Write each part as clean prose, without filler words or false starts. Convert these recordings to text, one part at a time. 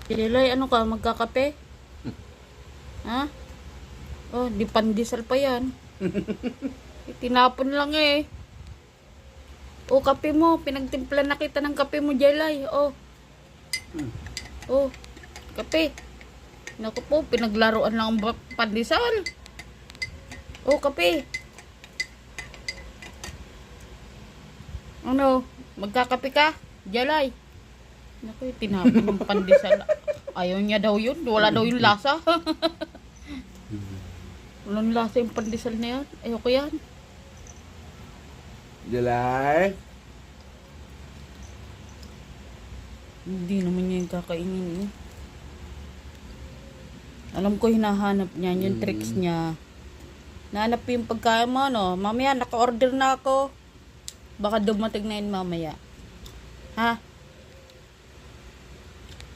Jelay, ano ka? Magkakape? Ha? Oh, di pandesal pa yan. Tinapon lang eh. Oh, kape mo. Pinagtimpla na kita ng kape mo, Jelay. Oh. Oh, kape. Naku po, pinaglaruan lang ang pandesal. Oh, kape. Ano? Magkakape ka? Jelay. Naku, tinapon ng pandesal. Ayaw niya daw yun. Wala daw yung lasa. Walang lasa yung pandesal na yan. Ayoko yan. Jelay. Hindi naman niya yung kakainin eh. Alam ko hinahanap niya yung tricks niya. Nahanap yung pagkain mo, no? Mamaya, naka-order na ako. Baka dumating na yun mamaya. Ha?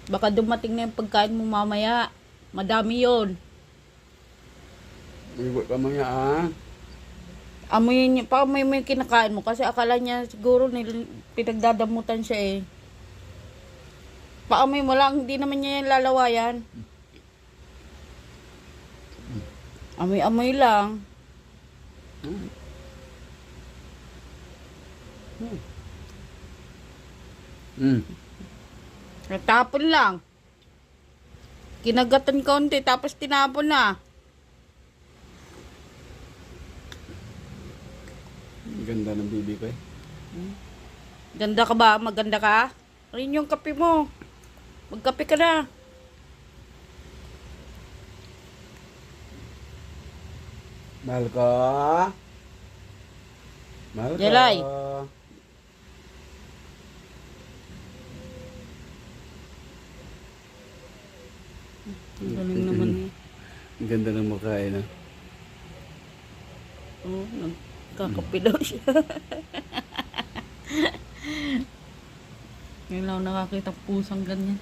Baka dumating na yung pagkain mo mamaya. Madami yun. Ibot pa mo niya, ah. Amoy niya, pa may kinakain mo. Kasi akala niya siguro pinagdadamutan siya eh. Paamoy mo lang, hindi naman niya yung lalawayan. Amoy-amoy lang. Natapon lang. Kinagatan konti, tapos tinapon na. Ganda ng bibi ko eh. Ganda ka ba? Maganda ka? Rin yung kape mo. Magkape ka na. Mahal ko. Mahal ko. Jelay. Ang galing naman eh. Ang ganda ng mukha eh, no? Oo, nagkakape daw siya. Ngayon lang ako nakakita pusang ganyan.